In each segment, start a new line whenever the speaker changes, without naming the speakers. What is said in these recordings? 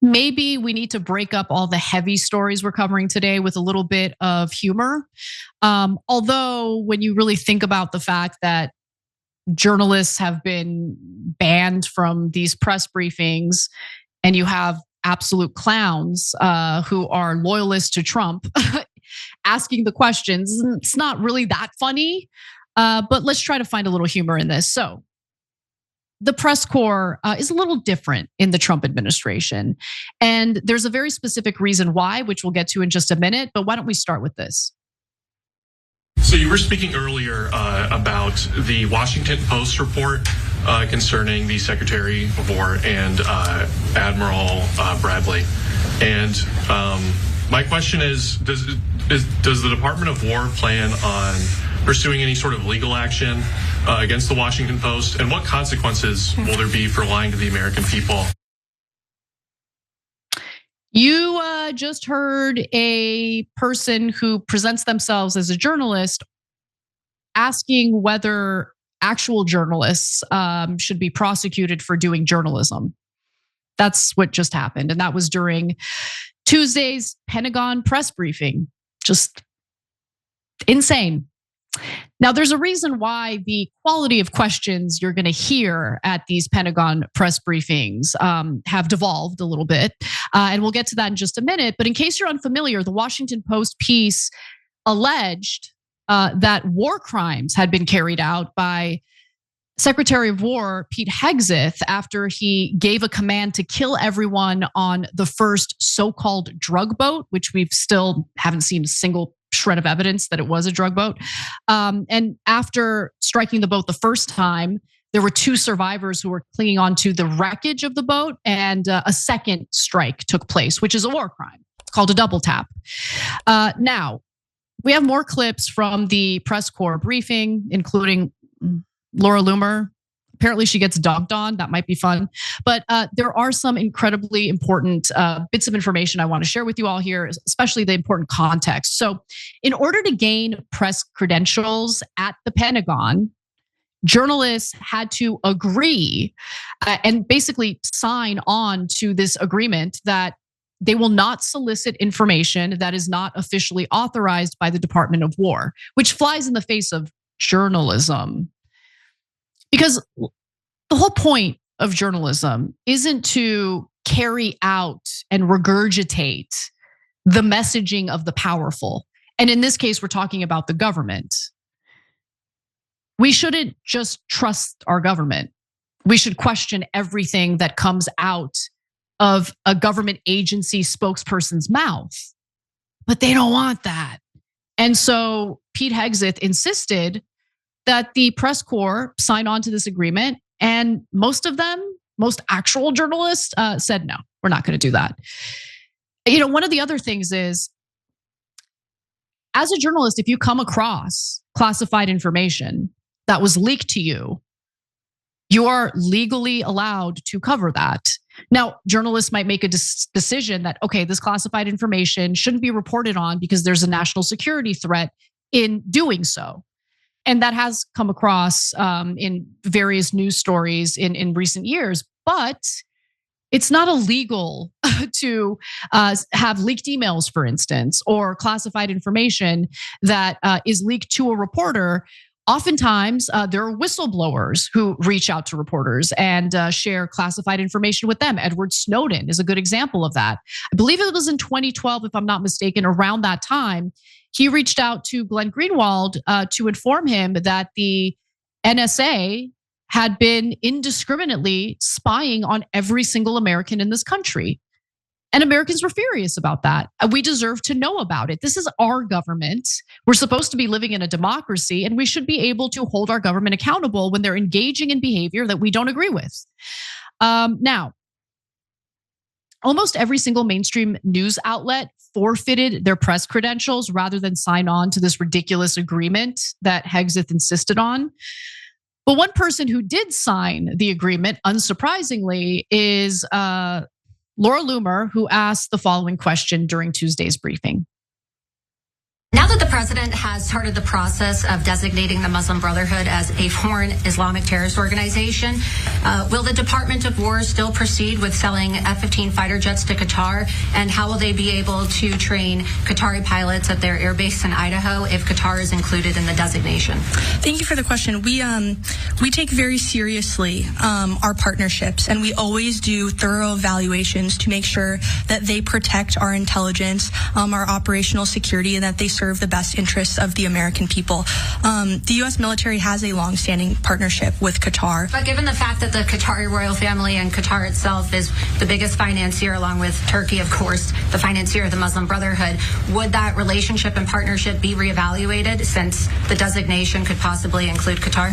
maybe we need to break up all the heavy stories we're covering today with a little bit of humor. Although, when you really think about the fact that journalists have been banned from these press briefings, and you have absolute clowns who are loyalists to Trump asking the questions, it's not really that funny. But let's try to find a little humor in this. So, the press corps is a little different in the Trump administration. And there's a very specific reason why, which we'll get to in just a minute. But why don't we start with this?
So you were speaking earlier about the Washington Post report concerning the Secretary of War and Admiral Bradley. And my question is, does the Department of War plan on pursuing any sort of legal action against the Washington Post? And what consequences will there be for lying to the American people?
You just heard a person who presents themselves as a journalist asking whether actual journalists should be prosecuted for doing journalism. That's what just happened. And that was during Tuesday's Pentagon press briefing. Just insane. Now, there's a reason why the quality of questions you're going to hear at these Pentagon press briefings have devolved a little bit. And we'll get to that in just a minute. But in case you're unfamiliar, the Washington Post piece alleged that war crimes had been carried out by Secretary of War Pete Hegseth after he gave a command to kill everyone on the first so-called drug boat, which we've still haven't seen a single shred of evidence that it was a drug boat. And after striking the boat the first time, there were 2 survivors who were clinging onto the wreckage of the boat, and a second strike took place, which is a war crime called a double tap. Now, we have more clips from the press corps briefing, including Laura Loomer. Apparently she gets dogged on. That might be fun. But there are some incredibly important bits of information I want to share with you all here, especially the important context. So in order to gain press credentials at the Pentagon, journalists had to agree and basically sign on to this agreement that they will not solicit information that is not officially authorized by the Department of War, which flies in the face of journalism. Because the whole point of journalism isn't to carry out and regurgitate the messaging of the powerful. And in this case, we're talking about the government. We shouldn't just trust our government. We should question everything that comes out of a government agency spokesperson's mouth. But they don't want that. And so Pete Hegseth insisted that the press corps sign on to this agreement. And most of them, most actual journalists said, no, we're not going to do that. You know, one of the other things is, as a journalist, if you come across classified information that was leaked to you, you are legally allowed to cover that. Now, journalists might make a decision that, okay, this classified information shouldn't be reported on because there's a national security threat in doing so. And that has come across in various news stories in recent years. But it's not illegal to have leaked emails, for instance, or classified information that is leaked to a reporter. Oftentimes, there are whistleblowers who reach out to reporters and share classified information with them. Edward Snowden is a good example of that. I believe it was in 2012, if I'm not mistaken, around that time. He reached out to Glenn Greenwald to inform him that the NSA had been indiscriminately spying on every single American in this country. And Americans were furious about that. We deserve to know about it. This is our government. We're supposed to be living in a democracy, and we should be able to hold our government accountable when they're engaging in behavior that we don't agree with. Now, almost every single mainstream news outlet forfeited their press credentials rather than sign on to this ridiculous agreement that Hegseth insisted on. But one person who did sign the agreement, unsurprisingly, is Laura Loomer, who asked the following question during Tuesday's briefing.
Now that the president has started the process of designating the Muslim Brotherhood as a foreign Islamic terrorist organization, will the Department of War still proceed with selling F-15 fighter jets to Qatar? And how will they be able to train Qatari pilots at their air base in Idaho if Qatar is included in the designation?
Thank you for the question. We take very seriously our partnerships, and we always do thorough evaluations to make sure that they protect our intelligence, our operational security, and that they serve the best interests of the American people. The U.S. military has a long-standing partnership with Qatar.
But given the fact that the Qatari royal family and Qatar itself is the biggest financier, along with Turkey, of course, the financier of the Muslim Brotherhood, would that relationship and partnership be reevaluated since the designation could possibly include Qatar?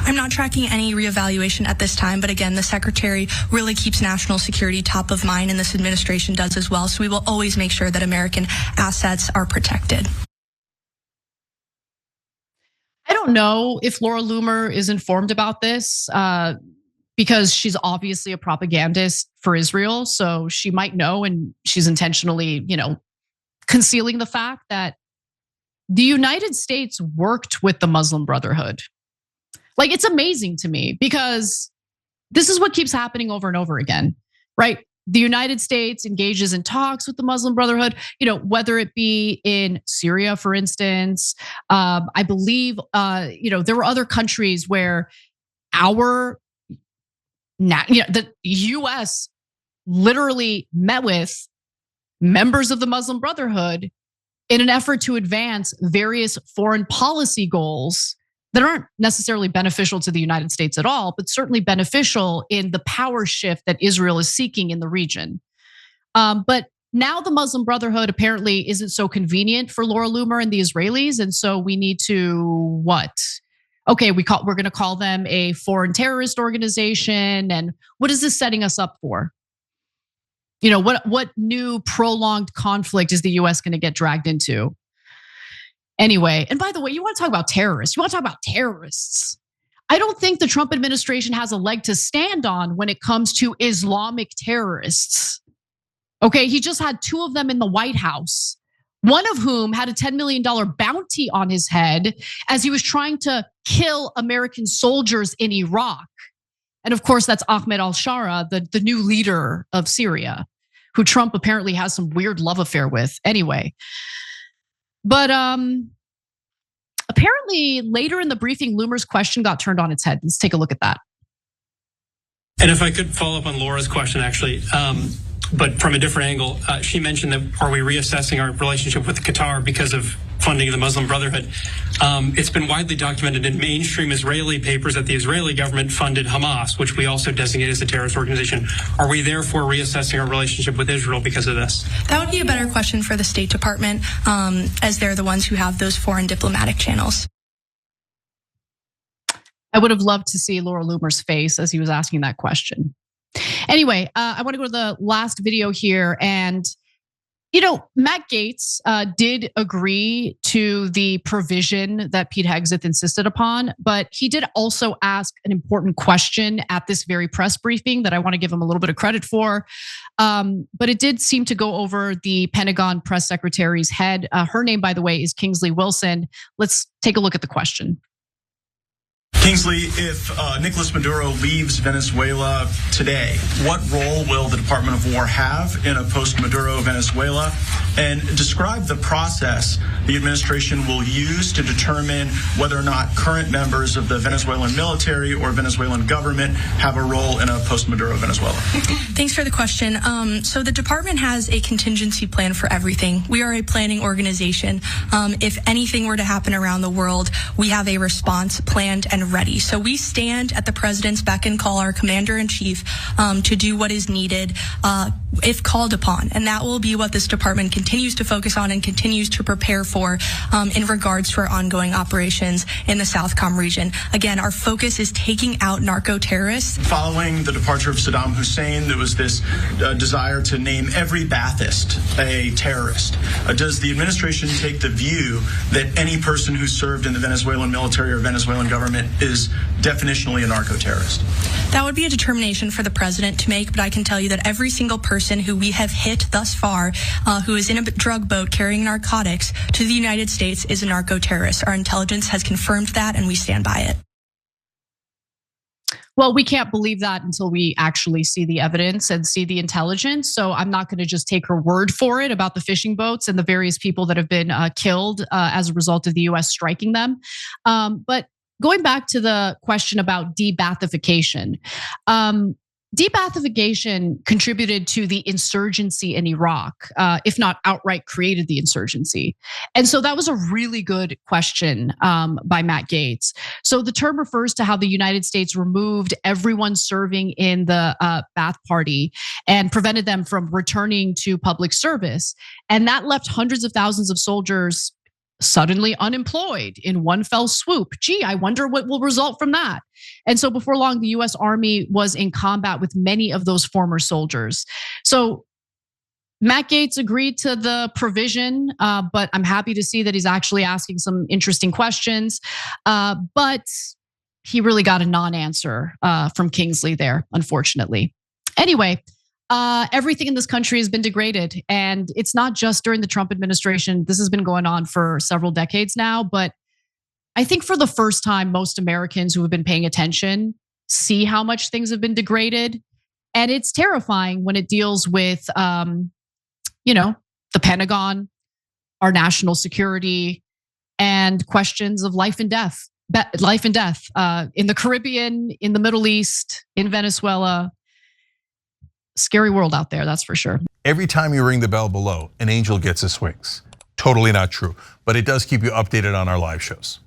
I'm not tracking any reevaluation at this time, but again, the Secretary really keeps national security top of mind, and this administration does as well. So we will always make sure that American assets are protected.
I don't know if Laura Loomer is informed about this because she's obviously a propagandist for Israel. So she might know, and she's intentionally, concealing the fact that the United States worked with the Muslim Brotherhood. Like, it's amazing to me because this is what keeps happening over and over again, right? The United States engages in talks with the Muslim Brotherhood, whether it be in Syria, for instance. I believe, there were other countries where the US literally met with members of the Muslim Brotherhood in an effort to advance various foreign policy goals that aren't necessarily beneficial to the United States at all, but certainly beneficial in the power shift that Israel is seeking in the region. But now the Muslim Brotherhood apparently isn't so convenient for Laura Loomer and the Israelis, and so we need to what? Okay, we're going to call them a foreign terrorist organization, and what is this setting us up for? What new prolonged conflict is the US going to get dragged into? Anyway, and by the way, you want to talk about terrorists. You want to talk about terrorists. I don't think the Trump administration has a leg to stand on when it comes to Islamic terrorists. Okay, he just had 2 of them in the White House, one of whom had a $10 million bounty on his head as he was trying to kill American soldiers in Iraq. And of course, that's Ahmed al-Shara, the new leader of Syria, who Trump apparently has some weird love affair with. Anyway. But apparently later in the briefing, Loomer's question got turned on its head. Let's take a look at that.
And if I could follow up on Laura's question, actually, but from a different angle, she mentioned that are we reassessing our relationship with Qatar because of funding of the Muslim Brotherhood? It's been widely documented in mainstream Israeli papers that the Israeli government funded Hamas, which we also designate as a terrorist organization. Are we therefore reassessing our relationship with Israel because of this?
That would be a better question for the State Department, as they're the ones who have those foreign diplomatic channels.
I would have loved to see Laura Loomer's face as he was asking that question. Anyway, I want to go to the last video here. And, Matt Gaetz did agree to the provision that Pete Hegseth insisted upon, but he did also ask an important question at this very press briefing that I want to give him a little bit of credit for. But it did seem to go over the Pentagon press secretary's head. Her name, by the way, is Kingsley Wilson. Let's take a look at the question.
Kingsley, if Nicolas Maduro leaves Venezuela today, what role will the Department of War have in a post-Maduro Venezuela? And describe the process the administration will use to determine whether or not current members of the Venezuelan military or Venezuelan government have a role in a post-Maduro Venezuela.
Thanks for the question. So the department has a contingency plan for everything. We are a planning organization. If anything were to happen around the world, we have a response planned and ready. So we stand at the president's beck and call, our commander-in-chief, to do what is needed if called upon. And that will be what this department continues to focus on and continues to prepare for in regards to our ongoing operations in the Southcom region. Again, our focus is taking out narco-terrorists.
Following the departure of Saddam Hussein, there was this desire to name every Ba'athist a terrorist. Does the administration take the view that any person who served in the Venezuelan military or Venezuelan government is definitionally a narco-terrorist?
That would be a determination for the president to make, but I can tell you that every single person who we have hit thus far, who is in a drug boat carrying narcotics to the United States, is a narco-terrorist. Our intelligence has confirmed that, and we stand by it.
Well, we can't believe that until we actually see the evidence and see the intelligence. So I'm not going to just take her word for it about the fishing boats and the various people that have been killed as a result of the US striking them. But going back to the question about de-Baathification, de-Baathification contributed to the insurgency in Iraq, if not outright created the insurgency. And so that was a really good question by Matt Gaetz. So the term refers to how the United States removed everyone serving in the Ba'ath Party and prevented them from returning to public service. And that left hundreds of thousands of soldiers suddenly unemployed in one fell swoop. Gee, I wonder what will result from that. And so before long, the US Army was in combat with many of those former soldiers. So Matt Gaetz agreed to the provision, but I'm happy to see that he's actually asking some interesting questions. But he really got a non-answer from Kingsley there, unfortunately. Anyway, everything in this country has been degraded. And it's not just during the Trump administration. This has been going on for several decades now. But I think for the first time, most Americans who have been paying attention see how much things have been degraded. And it's terrifying when it deals with, the Pentagon, our national security, and questions of life and death in the Caribbean, in the Middle East, in Venezuela. Scary world out there, that's for sure.
Every time you ring the bell below, an angel gets his wings. Totally not true, but it does keep you updated on our live shows.